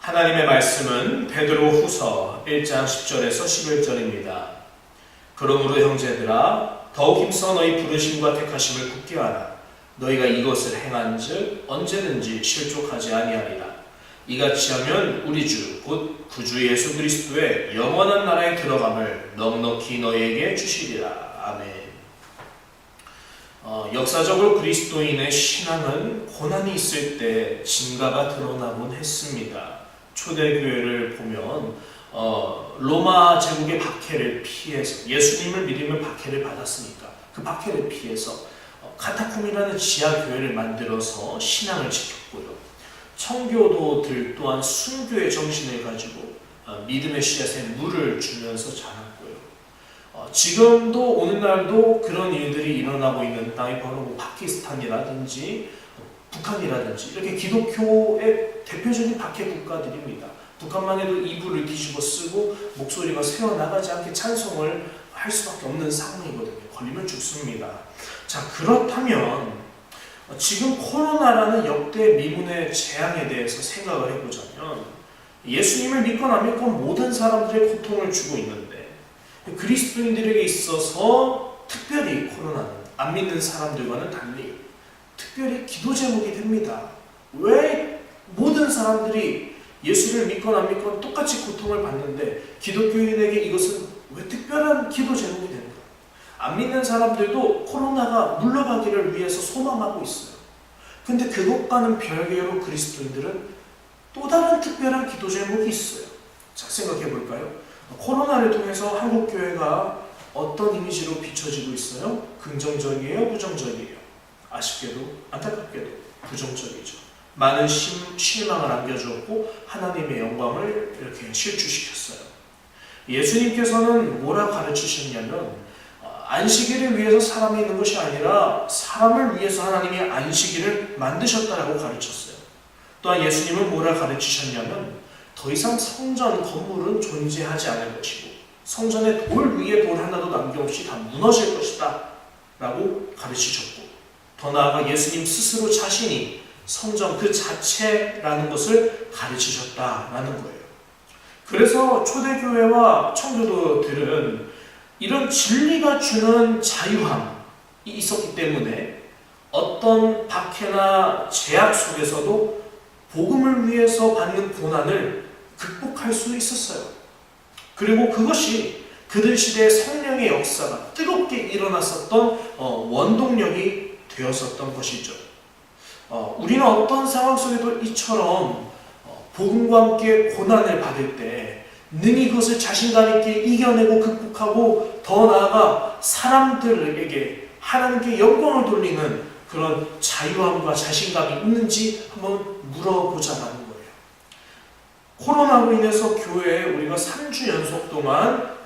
하나님의 말씀은 베드로후서 1장 10절에서 11절입니다. 그러므로 형제들아 더욱 힘써 너희 부르심과 택하심을 굳게 하라. 너희가 이것을 행한즉 언제든지 실족하지 아니하리라. 이같이 하면 우리 주 곧 구주 예수 그리스도의 영원한 나라에 들어감을 넉넉히 너희에게 주시리라. 아멘. 역사적으로 그리스도인의 신앙은 고난이 있을 때 진가가 드러나곤 했습니다. 초대교회를 보면 로마 제국의 박해를 피해서 예수님을 믿으면 박해를 받았으니까 그 박해를 피해서 카타콤이라는 지하교회를 만들어서 신앙을 지켰고요. 청교도들 또한 순교의 정신을 가지고 믿음의 씨앗에 물을 주면서 자랐고요. 지금도 오늘날도 그런 일들이 일어나고 있는 땅이 바로 파키스탄이라든지 북한이라든지 이렇게 기독교의 대표적인 박해 국가들입니다. 북한만 해도 이불을 뒤집어 쓰고 목소리가 새어나가지 않게 찬송을 할 수밖에 없는 상황이거든요. 걸리면 죽습니다. 자, 그렇다면 지금 코로나라는 역대 미문의 재앙에 대해서 생각을 해보자면 예수님을 믿건 안 믿건 모든 사람들의 고통을 주고 있는데 그리스도인들에게 있어서 특별히 코로나는 안 믿는 사람들과는 달리 특별히 기도 제목이 됩니다. 왜 모든 사람들이 예수를 믿건 안 믿건 똑같이 고통을 받는데 기독교인에게 이것은 왜 특별한 기도 제목이 되는가? 안 믿는 사람들도 코로나가 물러가기를 위해서 소망하고 있어요. 근데 그것과는 별개로 그리스도인들은 또 다른 특별한 기도 제목이 있어요. 자, 생각해 볼까요? 코로나를 통해서 한국교회가 어떤 이미지로 비춰지고 있어요? 긍정적이에요? 부정적이에요? 아쉽게도 안타깝게도 부정적이죠. 많은 실망을 안겨주었고 하나님의 영광을 이렇게 실추시켰어요. 예수님께서는 뭐라 가르치셨냐면 안식일을 위해서 사람이 있는 것이 아니라 사람을 위해서 하나님이 안식일을 만드셨다라고 가르쳤어요. 또한 예수님은 뭐라 가르치셨냐면 더 이상 성전 건물은 존재하지 않을 것이고 성전의 돌 위에 돌 하나도 남김없이 다 무너질 것이다 라고 가르치셨고 더 나아가 예수님 스스로 자신이 성전 그 자체라는 것을 가르치셨다라는 거예요. 그래서 초대교회와 청교도들은 이런 진리가 주는 자유함이 있었기 때문에 어떤 박해나 제약 속에서도 복음을 위해서 받는 고난을 극복할 수 있었어요. 그리고 그것이 그들 시대의 성령의 역사가 뜨겁게 일어났었던 원동력이 되었었던 것이죠. 우리는 어떤 상황 속에도 이처럼 복음과 함께 고난을 받을 때 능히 그것을 자신감 있게 이겨내고 극복하고 더 나아가 사람들에게 하나님께 영광을 돌리는 그런 자유함과 자신감이 있는지 한번 물어보자는 거예요. 코로나로 인해서 교회에 우리가 3주 연속 동안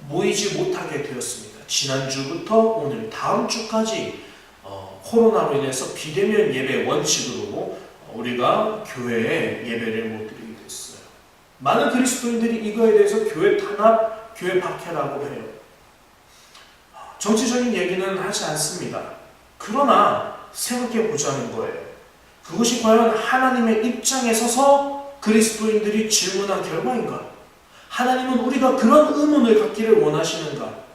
모이지 못하게 되었습니다. 지난주부터 오늘 다음 주까지 코로나로 인해서 비대면 예배 원칙으로 우리가 교회에 예배를 못 드리게 됐어요. 많은 그리스도인들이 이거에 대해서 교회 탄압, 교회 박해라고 해요. 정치적인 얘기는 하지 않습니다. 그러나 생각해 보자는 거예요. 그것이 과연 하나님의 입장에 서서 그리스도인들이 질문한 결과인가? 하나님은 우리가 그런 의문을 갖기를 원하시는가?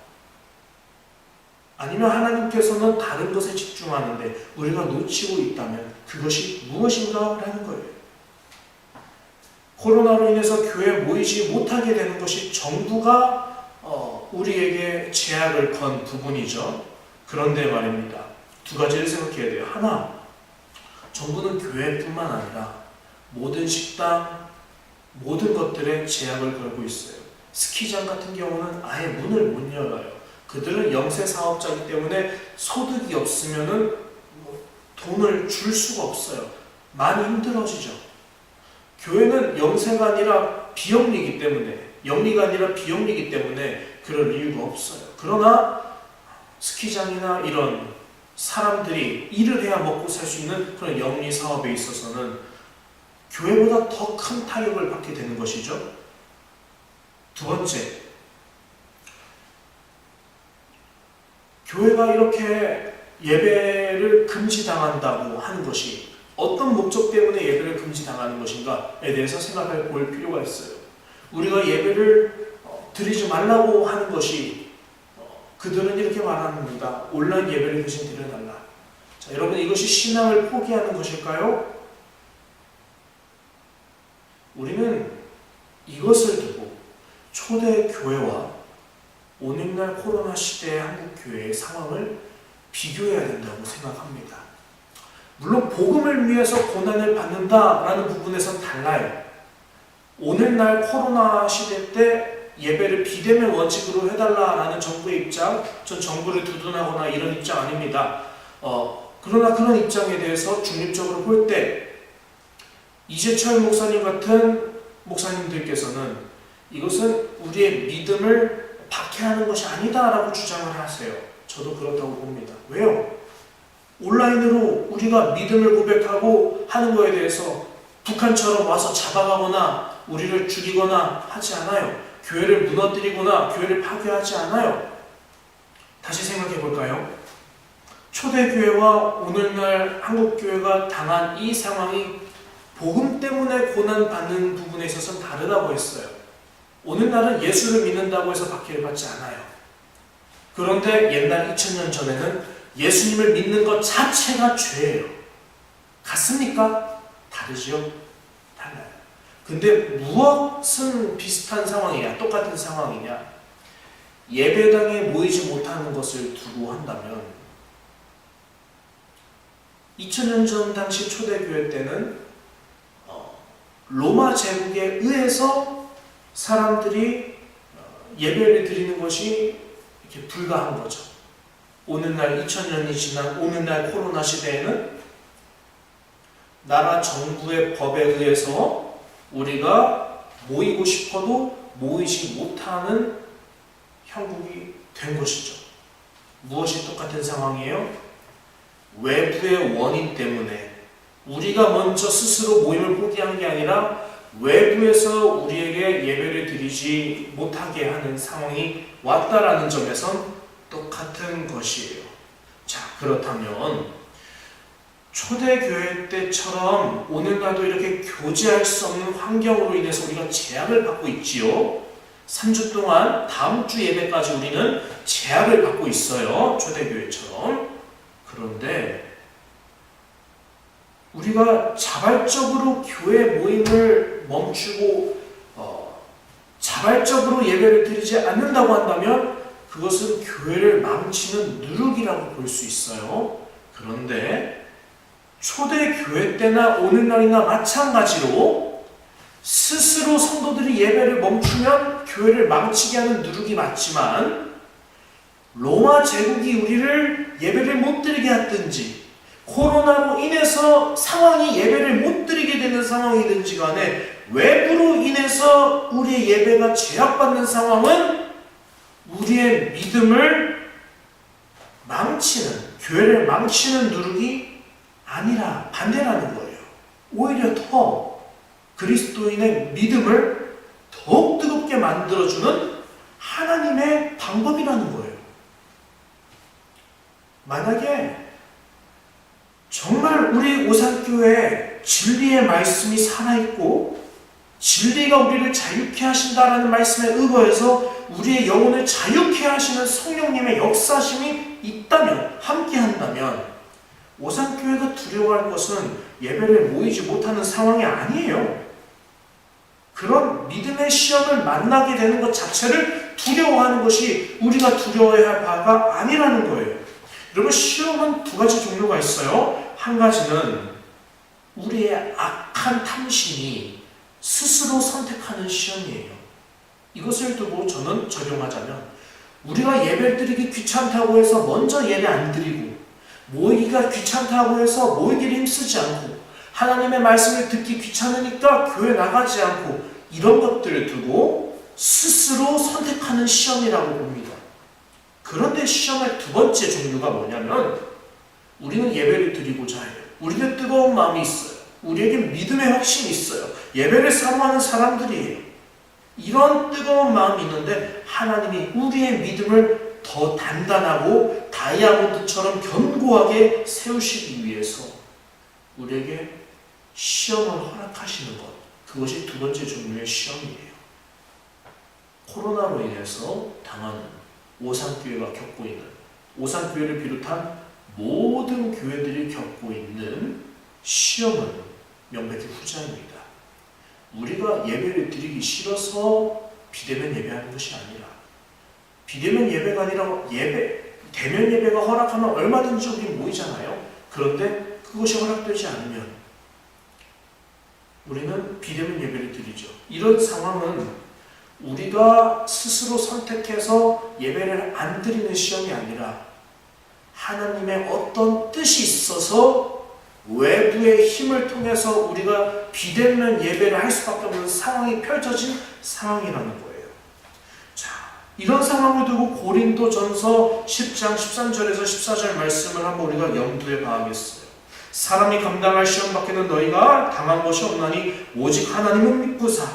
아니면 하나님께서는 다른 것에 집중하는데 우리가 놓치고 있다면 그것이 무엇인가? 라는 거예요. 코로나로 인해서 교회에 모이지 못하게 되는 것이 정부가 우리에게 제약을 건 부분이죠. 그런데 말입니다. 두 가지를 생각해야 돼요. 하나, 정부는 교회뿐만 아니라 모든 식당, 모든 것들에 제약을 걸고 있어요. 스키장 같은 경우는 아예 문을 못 열어요. 그들은 영세 사업자이기 때문에 소득이 없으면은 돈을 줄 수가 없어요. 많이 힘들어지죠. 교회는 영세가 아니라 비영리이기 때문에, 영리가 아니라 비영리이기 때문에 그럴 이유가 없어요. 그러나 스키장이나 이런 사람들이 일을 해야 먹고 살 수 있는 그런 영리 사업에 있어서는 교회보다 더 큰 타격을 받게 되는 것이죠. 두 번째, 교회가 이렇게 예배를 금지당한다고 하는 것이 어떤 목적 때문에 예배를 금지당하는 것인가에 대해서 생각해 볼 필요가 있어요. 우리가 예배를 드리지 말라고 하는 것이 그들은 이렇게 말합니다. 온라인 예배를 대신 드려달라. 자, 여러분, 이것이 신앙을 포기하는 것일까요? 우리는 이것을 두고 초대교회와 오늘날 코로나 시대의 한국교회의 상황을 비교해야 된다고 생각합니다. 물론 복음을 위해서 고난을 받는다라는 부분에선 달라요. 오늘날 코로나 시대 때 예배를 비대면 원칙으로 해달라라는 정부의 입장, 전 정부를 두둔하거나 이런 입장 아닙니다. 그러나 그런 입장에 대해서 중립적으로 볼 때 이재철 목사님 같은 목사님들께서는 이것은 우리의 믿음을 박해하는 것이 아니다라고 주장을 하세요. 저도 그렇다고 봅니다. 왜요? 온라인으로 우리가 믿음을 고백하고 하는 것에 대해서 북한처럼 와서 잡아가거나 우리를 죽이거나 하지 않아요. 교회를 무너뜨리거나 교회를 파괴하지 않아요. 다시 생각해 볼까요? 초대교회와 오늘날 한국교회가 당한 이 상황이 복음 때문에 고난받는 부분에 있어서는 다르다고 했어요. 오늘날은 예수를 믿는다고 해서 박해를 받지 않아요. 그런데 옛날 2000년 전에는 예수님을 믿는 것 자체가 죄예요. 같습니까? 다르죠? 달라요. 근데 무엇은 비슷한 상황이냐, 똑같은 상황이냐? 예배당에 모이지 못하는 것을 두고 한다면 2000년 전 당시 초대교회 때는 로마 제국에 의해서 사람들이 예배를 드리는 것이 이렇게 불가한 거죠. 오늘날 2000년이 지난 오늘날 코로나 시대에는 나라 정부의 법에 의해서 우리가 모이고 싶어도 모이지 못하는 형국이 된 것이죠. 무엇이 똑같은 상황이에요? 외부의 원인 때문에 우리가 먼저 스스로 모임을 포기한 게 아니라 외부에서 우리에게 예배를 드리지 못하게 하는 상황이 왔다라는 점에선 똑같은 것이에요. 자, 그렇다면 초대교회 때처럼 오늘날도 이렇게 교제할 수 없는 환경으로 인해서 우리가 제약을 받고 있지요. 3주 동안 다음 주 예배까지 우리는 제약을 받고 있어요. 초대교회처럼. 그런데 우리가 자발적으로 교회 모임을 멈추고 자발적으로 예배를 드리지 않는다고 한다면 그것은 교회를 망치는 누룩이라고 볼 수 있어요. 그런데 초대교회 때나 오늘날이나 마찬가지로 스스로 성도들이 예배를 멈추면 교회를 망치게 하는 누룩이 맞지만 로마 제국이 우리를 예배를 못 드리게 했든지 코로나로 인해서 상황이 예배를 못 드리게 되는 상황이든지 간에 외부로 인해서 우리의 예배가 제약받는 상황은 우리의 믿음을 망치는, 교회를 망치는 누룩이 아니라 반대라는 거예요. 오히려 더 그리스도인의 믿음을 더욱 뜨겁게 만들어주는 하나님의 방법이라는 거예요. 만약에 정말 우리 오산교회에 진리의 말씀이 살아있고 진리가 우리를 자유케 하신다라는 말씀에 의거해서 우리의 영혼을 자유케 하시는 성령님의 역사심이 있다면, 함께 한다면 오산교회가 두려워할 것은 예배를 모이지 못하는 상황이 아니에요. 그런 믿음의 시험을 만나게 되는 것 자체를 두려워하는 것이 우리가 두려워해야 할 바가 아니라는 거예요. 여러분, 시험은 두 가지 종류가 있어요. 한 가지는 우리의 악한 탐심이 스스로 선택하는 시험이에요. 이것을 두고 저는 적용하자면 우리가 예배 드리기 귀찮다고 해서 먼저 예배 안 드리고 모이기가 귀찮다고 해서 모이기를 힘쓰지 않고 하나님의 말씀을 듣기 귀찮으니까 교회 나가지 않고 이런 것들을 두고 스스로 선택하는 시험이라고 봅니다. 그런데 시험의 두 번째 종류가 뭐냐면 우리는 예배를 드리고자 해요. 우리는 뜨거운 마음이 있어요. 우리에게 믿음의 확신이 있어요. 예배를 사모하는 사람들이에요. 이런 뜨거운 마음이 있는데 하나님이 우리의 믿음을 더 단단하고 다이아몬드처럼 견고하게 세우시기 위해서 우리에게 시험을 허락하시는 것, 그것이 두 번째 종류의 시험이에요. 코로나로 인해서 당하는 오산교회가 겪고 있는, 오산교회를 비롯한 모든 교회들이 겪고 있는 시험은 명백히 후자입니다. 우리가 예배를 드리기 싫어서 비대면 예배하는 것이 아니라, 비대면 예배가 아니라 대면 예배가 허락하면 얼마든지 우리 모이잖아요. 그런데 그것이 허락되지 않으면 우리는 비대면 예배를 드리죠. 이런 상황은 우리가 스스로 선택해서 예배를 안 드리는 시험이 아니라 하나님의 어떤 뜻이 있어서 외부의 힘을 통해서 우리가 비대면 예배를 할 수밖에 없는 상황이 펼쳐진 상황이라는 거예요. 자, 이런 상황을 두고 고린도전서 10장 13절에서 14절 말씀을 한번 우리가 염두에 봐야겠어요. 사람이 감당할 시험 밖에는 너희가 당한 것이 없나니 오직 하나님은 믿구사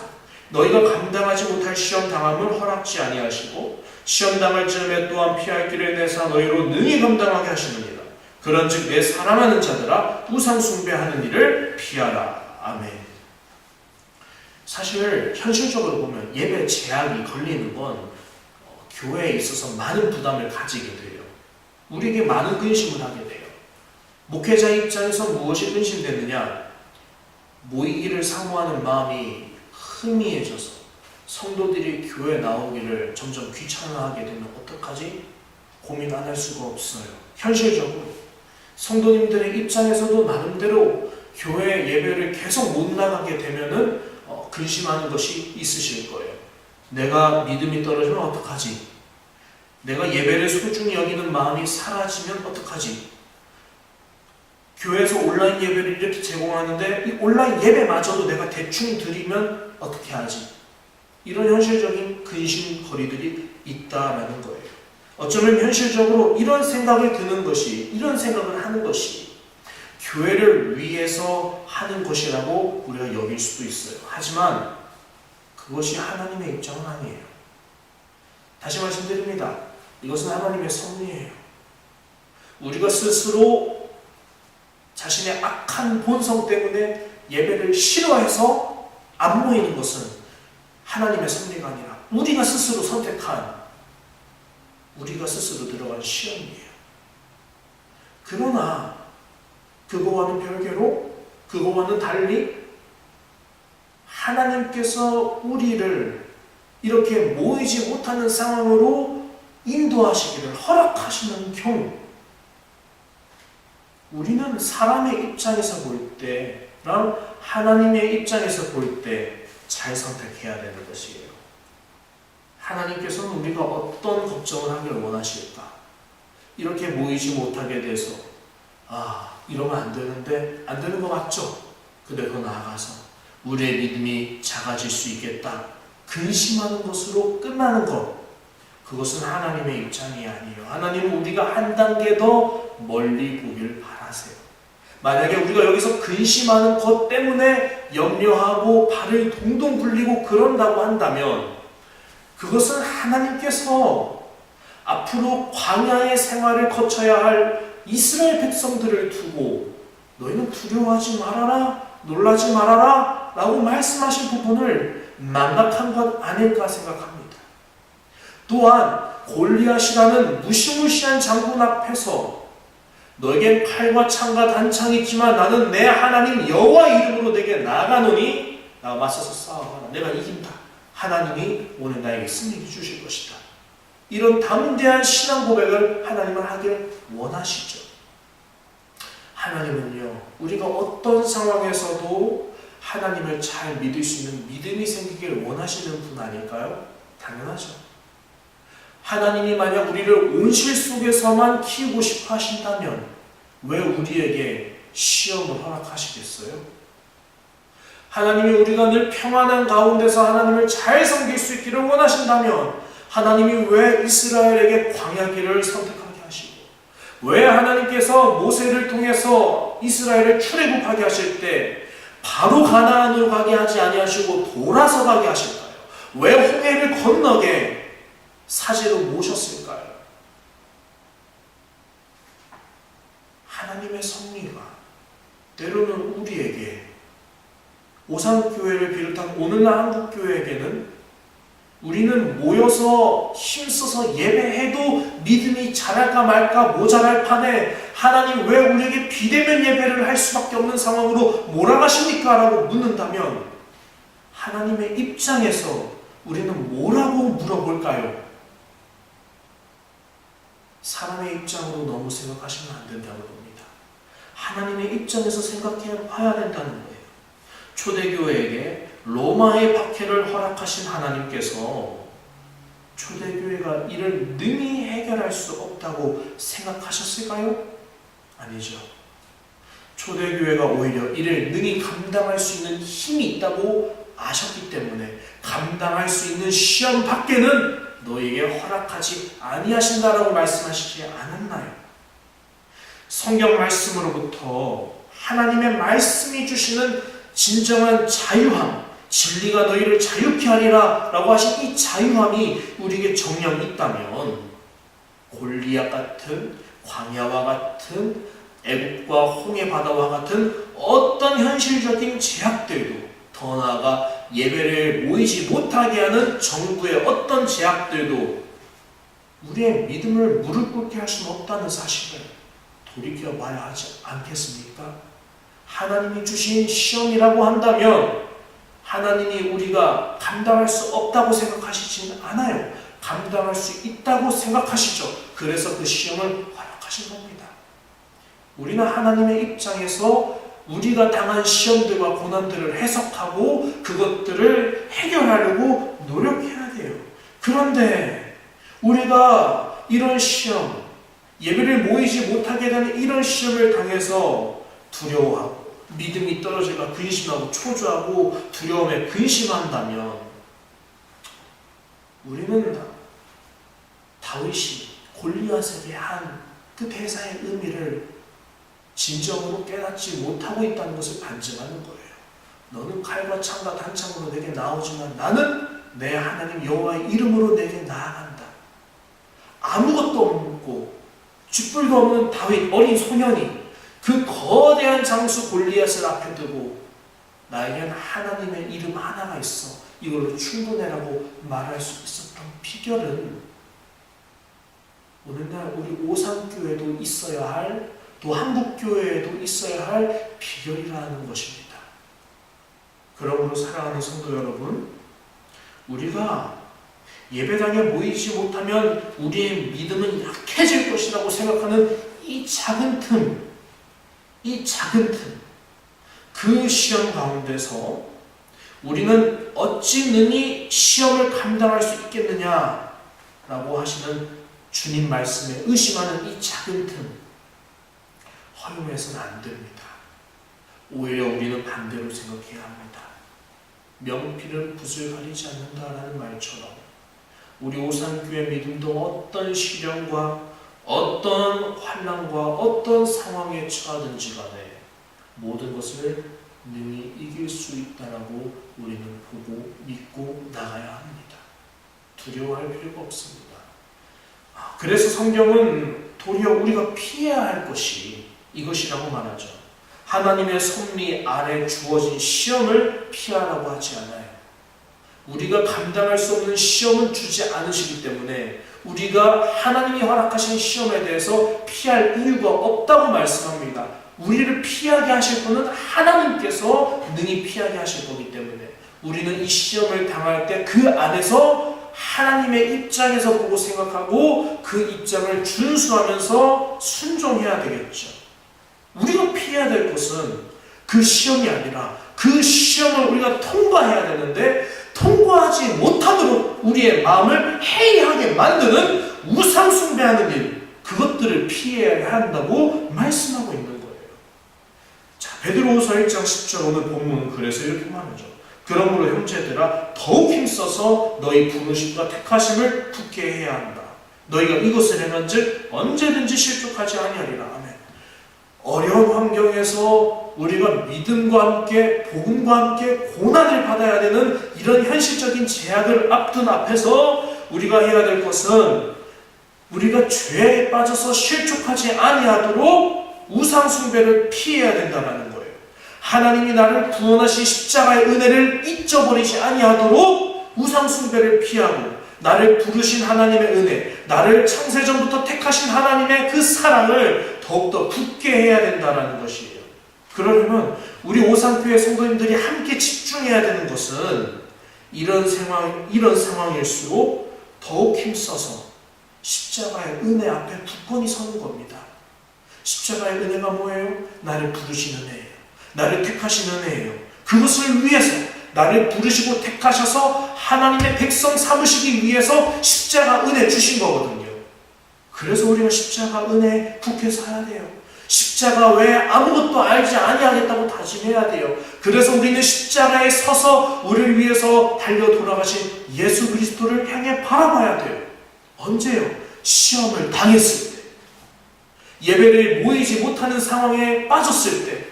너희가 감당하지 못할 시험 당함을 허락지 아니하시고 시험 당할 즈음에 또한 피할 길을 내사 너희로 능히 감당하게 하시느니라. 그런즉 내 사랑하는 자들아 우상 숭배하는 일을 피하라. 아멘. 사실 현실적으로 보면 예배 제약이 걸리는 건 교회에 있어서 많은 부담을 가지게 돼요. 우리에게 많은 근심을 하게 돼요. 목회자 입장에서 무엇이 근심되느냐? 모이기를 사모하는 마음이 희미해져서 성도들이 교회 나오기를 점점 귀찮아하게 되면 어떡하지? 고민 안 할 수가 없어요. 현실적으로 성도님들의 입장에서도 나름대로 교회 예배를 계속 못 나가게 되면은 근심하는 것이 있으실 거예요. 내가 믿음이 떨어지면 어떡하지? 내가 예배를 소중히 여기는 마음이 사라지면 어떡하지? 교회에서 온라인 예배를 이렇게 제공하는데 이 온라인 예배마저도 내가 대충 드리면 어떻게 하지? 이런 현실적인 근심거리들이 있다라는 거예요. 어쩌면 현실적으로 이런 생각을 하는 것이 교회를 위해서 하는 것이라고 우리가 여길 수도 있어요. 하지만 그것이 하나님의 입장은 아니에요. 다시 말씀드립니다. 이것은 하나님의 섭리예요. 우리가 스스로 자신의 악한 본성 때문에 예배를 싫어해서 안 모이는 것은 하나님의 섭리가 아니라 우리가 스스로 선택한, 우리가 스스로 들어간 시험이에요. 그러나 그거와는 별개로, 그거와는 달리 하나님께서 우리를 이렇게 모이지 못하는 상황으로 인도하시기를 허락하시는 경우, 우리는 사람의 입장에서 볼 때랑 하나님의 입장에서 볼 때 잘 선택해야 되는 것이에요. 하나님께서는 우리가 어떤 걱정을 하길 원하실까? 이렇게 모이지 못하게 돼서 이러면 안 되는데 안 되는 거 맞죠? 근데 더 나아가서 우리의 믿음이 작아질 수 있겠다. 근심하는 것으로 끝나는 것, 그것은 하나님의 입장이 아니에요. 하나님은 우리가 한 단계 더 멀리 보길 바라세요. 만약에 우리가 여기서 근심하는 것 때문에 염려하고 발을 동동 굴리고 그런다고 한다면 그것은 하나님께서 앞으로 광야의 생활을 거쳐야 할 이스라엘 백성들을 두고 너희는 두려워하지 말아라, 놀라지 말아라 라고 말씀하신 부분을 망각한 것 아닐까 생각합니다. 또한 골리앗이라는 무시무시한 장군 앞에서 너에겐 칼과 창과 단창이 있지만 나는 내 하나님 여호와 이름으로 내게 나아가노니 나와 맞서서 싸워라. 내가 이긴다. 하나님이 오늘 나에게 승리를 주실 것이다. 이런 담대한 신앙 고백을 하나님은 하길 원하시죠. 하나님은요, 우리가 어떤 상황에서도 하나님을 잘 믿을 수 있는 믿음이 생기길 원하시는 분 아닐까요? 당연하죠. 하나님이 만약 우리를 온실 속에서만 키우고 싶어 하신다면 왜 우리에게 시험을 허락하시겠어요? 하나님이 우리가 늘 평안한 가운데서 하나님을 잘 섬길 수 있기를 원하신다면 하나님이 왜 이스라엘에게 광야길을 선택하게 하시고 왜 하나님께서 모세를 통해서 이스라엘을 출애굽하게 하실 때 바로 가나안으로 가게 하지 아니하시고 돌아서 가게 하실까요? 왜 홍해를 건너게 사제로 모셨을까요? 하나님의 섭리가 때로는 우리에게, 오산교회를 비롯한 오늘날 한국교회에게는 우리는 모여서 힘써서 예배해도 믿음이 자랄까 말까 모자랄 판에 하나님 왜 우리에게 비대면 예배를 할 수밖에 없는 상황으로 몰아가십니까? 라고 묻는다면 하나님의 입장에서 우리는 뭐라고 물어볼까요? 사람의 입장으로 너무 생각하시면 안 된다는 겁니다. 하나님의 입장에서 생각해 봐야 된다는 거예요. 초대교회에게 로마의 박해를 허락하신 하나님께서 초대교회가 이를 능히 해결할 수 없다고 생각하셨을까요? 아니죠. 초대교회가 오히려 이를 능히 감당할 수 있는 힘이 있다고 아셨기 때문에 감당할 수 있는 시험 밖에는 너에게 허락하지 아니하신다라고 말씀하시지 않았나요? 성경 말씀으로부터 하나님의 말씀이 주시는 진정한 자유함, 진리가 너희를 자유케 하리라 라고 하신 이 자유함이 우리에게 정녕 있다면 골리앗 같은, 광야와 같은, 애국과 홍해 바다와 같은 어떤 현실적인 제약들도, 더 나아가 예배를 모이지 못하게 하는 정부의 어떤 제약들도 우리의 믿음을 무릎 꿇게 할 수는 없다는 사실을 돌이켜봐야 하지 않겠습니까? 하나님이 주신 시험이라고 한다면 하나님이 우리가 감당할 수 없다고 생각하시지는 않아요. 감당할 수 있다고 생각하시죠. 그래서 그 시험을 허락하신 겁니다. 우리는 하나님의 입장에서 우리가 당한 시험들과 고난들을 해석하고 그것들을 해결하려고 노력해야 돼요. 그런데 우리가 이런 시험, 예배를 모이지 못하게 되는 이런 시험을 당해서 두려워하고 믿음이 떨어질까 근심하고 초조하고 두려움에 근심한다면 우리는 다윗이 골리앗에게 한 그 대사의 의미를 진정으로 깨닫지 못하고 있다는 것을 반증하는 거예요. 너는 칼과 창과 단창으로 내게 나오지만 나는 내 하나님 여호와의 이름으로 내게 나아간다. 아무것도 없고 쥐뿔도 없는 다윗 어린 소년이 그 거대한 장수 골리앗을 앞에 두고 나에겐 하나님의 이름 하나가 있어, 이걸로 충분해라고 말할 수 있었던 비결은 오늘날 우리 오산교회도 있어야 할, 또 한국교회에도 있어야 할 비결이라는 것입니다. 그러므로 사랑하는 성도 여러분, 우리가 예배당에 모이지 못하면 우리의 믿음은 약해질 것이라고 생각하는 이 작은 틈, 그 시험 가운데서 우리는 어찌 능히 시험을 감당할 수 있겠느냐라고 하시는 주님 말씀에 의심하는 이 작은 틈, 허용해서는 안 됩니다. 오히려 우리는 반대로 생각해야 합니다. 명필은 붓을 가리지 않는다라는 말처럼 우리 오산교회 믿음도 어떤 시련과 어떤 환난과 어떤 상황에 처하든지 간에 모든 것을 능히 이길 수 있다라고 우리는 보고 믿고 나가야 합니다. 두려워할 필요가 없습니다. 그래서 성경은 도리어 우리가 피해야 할 것이 이것이라고 말하죠. 하나님의 섭리 아래 주어진 시험을 피하라고 하지 않아요. 우리가 감당할 수 없는 시험은 주지 않으시기 때문에 우리가 하나님이 허락하신 시험에 대해서 피할 이유가 없다고 말씀합니다. 우리를 피하게 하실 분은 하나님께서 능히 피하게 하실 거기 때문에 우리는 이 시험을 당할 때 그 안에서 하나님의 입장에서 보고 생각하고 그 입장을 준수하면서 순종해야 되겠죠. 우리가 피해야 될 것은 그 시험이 아니라 그 시험을 우리가 통과해야 되는데 통과하지 못하도록 우리의 마음을 해이하게 만드는 우상 숭배하는 일, 그것들을 피해야 한다고 말씀하고 있는 거예요. 자, 베드로후서 1장 10절 오늘 본문은 그래서 이렇게 말하죠. 그러므로 형제들아 더욱 힘써서 너희 부르심과 택하심을 굳게 해야 한다. 너희가 이것을 행한즉 언제든지 실족하지 아니하리라. 아멘. 어려운 환경에서 우리가 믿음과 함께 복음과 함께 고난을 받아야 되는 이런 현실적인 제약을 앞둔 앞에서 우리가 해야 될 것은 우리가 죄에 빠져서 실족하지 아니하도록 우상 숭배를 피해야 된다는 거예요. 하나님이 나를 구원하신 십자가의 은혜를 잊어버리지 아니하도록 우상 숭배를 피하고 나를 부르신 하나님의 은혜, 나를 창세전부터 택하신 하나님의 그 사랑을 더욱더 굳게 해야 된다는 것이에요. 그러려면 우리 오산교회 성도님들이 함께 집중해야 되는 것은 이런 상황일수록 더욱 힘써서 십자가의 은혜 앞에 굳건히 서는 겁니다. 십자가의 은혜가 뭐예요? 나를 부르신 은혜예요. 나를 택하신 은혜예요. 그것을 위해서 나를 부르시고 택하셔서 하나님의 백성 삼으시기 위해서 십자가 은혜 주신 거거든요. 그래서 우리가 십자가 은혜 굳게 서야 돼요. 십자가 외에 아무것도 알지 아니하겠다고 다짐해야 돼요. 그래서 우리는 십자가에 서서 우리를 위해서 달려 돌아가신 예수 그리스도를 향해 바라봐야 돼요. 언제요? 시험을 당했을 때, 예배를 모이지 못하는 상황에 빠졌을 때,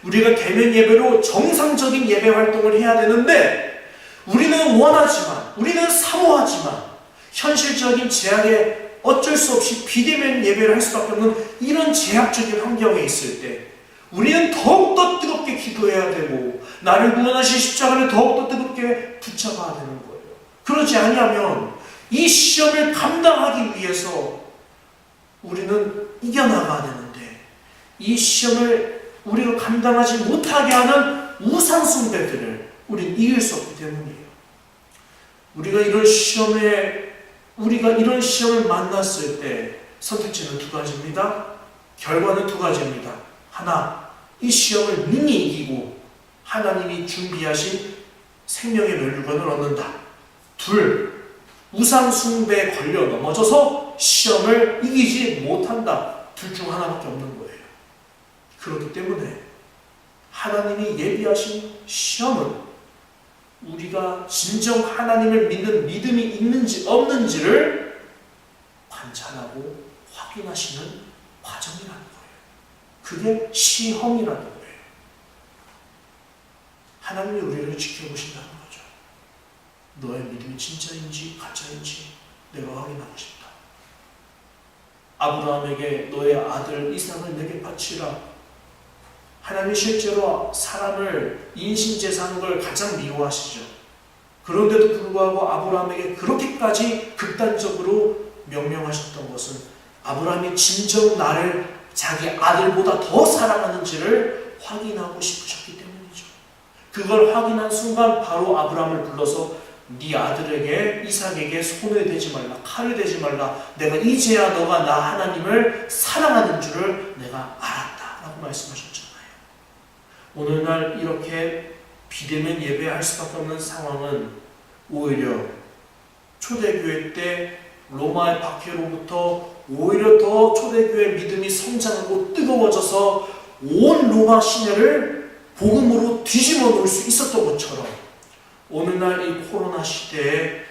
우리가 대면 예배로 정상적인 예배 활동을 해야 되는데 우리는 원하지만, 우리는 사모하지만 현실적인 제약에 어쩔 수 없이 비대면 예배를 할 수밖에 없는 이런 제약적인 환경에 있을 때 우리는 더욱더 뜨겁게 기도해야 되고 나를 구원하신 십자가를 더욱더 뜨겁게 붙잡아야 되는 거예요. 그러지 아니하면 이 시험을 감당하기 위해서 우리는 이겨나가야 되는데 이 시험을 우리가 감당하지 못하게 하는 우상 숭배들을 우리는 이길 수 없기 때문이에요. 우리가 이런 시험을 만났을 때 선택지는 두 가지입니다. 결과는 두 가지입니다. 하나, 이 시험을 능히 이기고 하나님이 준비하신 생명의 멸류관을 얻는다. 둘, 우상 숭배에 걸려 넘어져서 시험을 이기지 못한다. 둘 중 하나밖에 없는 거예요. 그렇기 때문에 하나님이 예비하신 시험은 우리가 진정 하나님을 믿는 믿음이 있는지 없는지를 관찰하고 확인하시는 과정이라는 거예요. 그게 시험이라는 거예요. 하나님이 우리를 지켜보신다는 거죠. 너의 믿음이 진짜인지 가짜인지 내가 확인하고 싶다. 아브라함에게 너의 아들 이삭을 내게 바치라. 하나님이 실제로 사람을 인신제사하는 걸 가장 미워하시죠. 그런데도 불구하고 아브라함에게 그렇게까지 극단적으로 명령하셨던 것은 아브라함이 진정 나를 자기 아들보다 더 사랑하는지를 확인하고 싶으셨기 때문이죠. 그걸 확인한 순간 바로 아브라함을 불러서 네 아들에게 이삭에게 손을 대지 말라, 칼을 대지 말라. 내가 이제야 너가 나 하나님을 사랑하는 줄을 내가 알았다 라고 말씀하셨죠. 오늘날 이렇게 비대면 예배할 수밖에 없는 상황은 오히려 초대교회 때 로마의 박해로부터 오히려 더 초대교회 믿음이 성장하고 뜨거워져서 온 로마 시내를 복음으로 뒤집어 놓을 수 있었던 것처럼 오늘날 이 코로나 시대에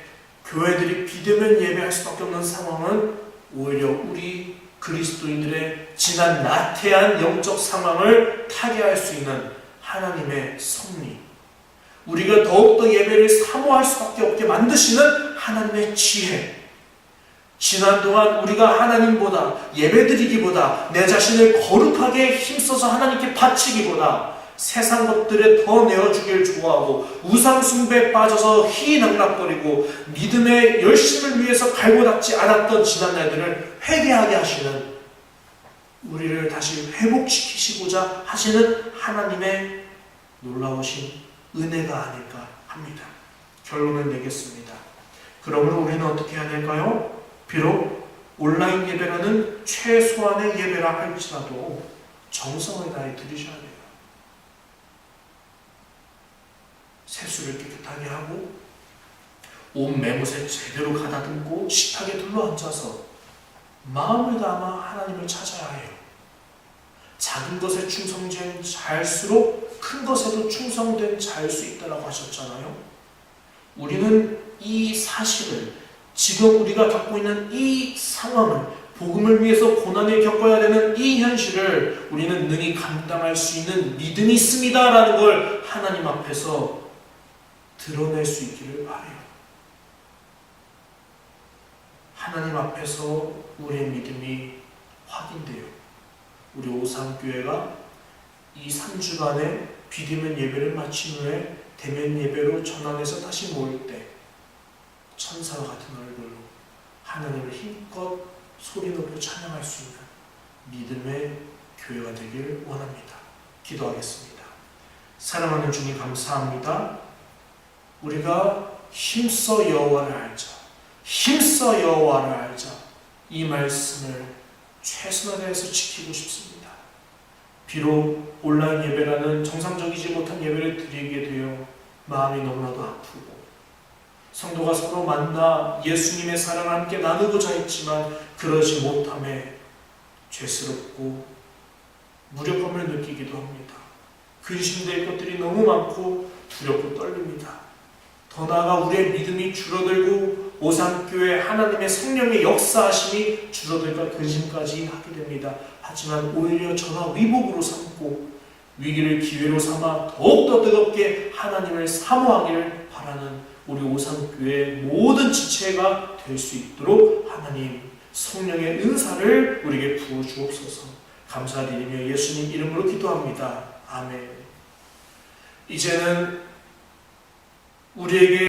교회들이 비대면 예배할 수밖에 없는 상황은 오히려 우리 그리스도인들의 지난 나태한 영적 상황을 타개할 수 있는 하나님의 섭리, 우리가 더욱더 예배를 사모할 수밖에 없게 만드시는 하나님의 지혜, 지난 동안 우리가 하나님보다 예배드리기보다 내 자신을 거룩하게 힘써서 하나님께 바치기보다 세상 것들에 더 내어주길 좋아하고 우상 숭배에 빠져서 희낙락거리고 믿음의 열심을 위해서 갈고 닦지 않았던 지난 날들을 회개하게 하시는, 우리를 다시 회복시키시고자 하시는 하나님의 놀라우신 은혜가 아닐까 합니다. 결론을 내겠습니다. 그러므로 우리는 어떻게 해야 될까요? 비록 온라인 예배라는 최소한의 예배라 할지라도 정성을 다해 드리셔야 돼요. 세수를 깨끗하게 하고 온 매못에 제대로 가다듬고 식탁에 둘러앉아서 마음을 담아 하나님을 찾아야 해요. 작은 것에 충성된 자일수록 큰 것에도 충성된 자일 수 있다고 하셨잖아요. 우리는 이 사실을, 지금 우리가 겪고 있는 이 상황을, 복음을 위해서 고난을 겪어야 되는 이 현실을 우리는 능히 감당할 수 있는 믿음이 있습니다 라는 걸 하나님 앞에서 드러낼 수 있기를 바라요. 하나님 앞에서 우리의 믿음이 확인돼요. 우리 오산교회가 이 3주간의 비대면 예배를 마친 후에 대면 예배로 전환해서 다시 모일 때 천사와 같은 얼굴로 하나님을 힘껏 소리 높여 찬양할 수 있는 믿음의 교회가 되길 원합니다. 기도하겠습니다. 사랑하는 주님 감사합니다. 우리가 힘써 여호와를 알자, 힘써 여호와를 알자, 이 말씀을 최선을 다해서 지키고 싶습니다. 비록 온라인 예배라는 정상적이지 못한 예배를 드리게 되어 마음이 너무나도 아프고 성도가 서로 만나 예수님의 사랑을 함께 나누고자 했지만 그러지 못함에 죄스럽고 무력감을 느끼기도 합니다. 근심될 것들이 너무 많고 두렵고 떨립니다. 더 나아가 우리의 믿음이 줄어들고 오산교회 하나님의 성령의 역사하심이 줄어들까 근심까지 하게 됩니다. 하지만 오히려 전화위복으로 삼고 위기를 기회로 삼아 더욱더 뜨겁게 하나님을 사모하기를 바라는 우리 오산교회의 모든 지체가 될 수 있도록 하나님 성령의 은사를 우리에게 부어주옵소서. 감사드리며 예수님 이름으로 기도합니다. 아멘. 이제는 우리에게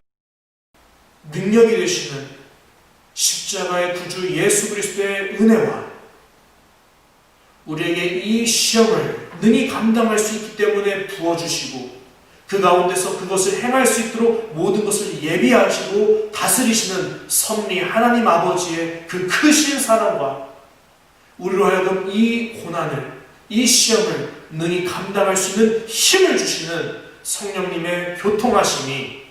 능력이 되시는 십자가의 구주 예수 그리스도의 은혜와 우리에게 이 시험을 능히 감당할 수 있기 때문에 부어주시고 그 가운데서 그것을 행할 수 있도록 모든 것을 예비하시고 다스리시는 섭리 하나님 아버지의 그 크신 사랑과 우리로 하여금 이 고난을, 이 시험을 능히 감당할 수 있는 힘을 주시는 성령님의 교통하심이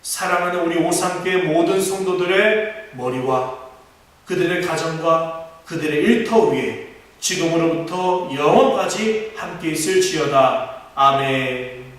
사랑하는 우리 오산교회 모든 성도들의 머리와 그들의 가정과 그들의 일터 위에 지금으로부터 영원까지 함께 있을지어다. 아멘.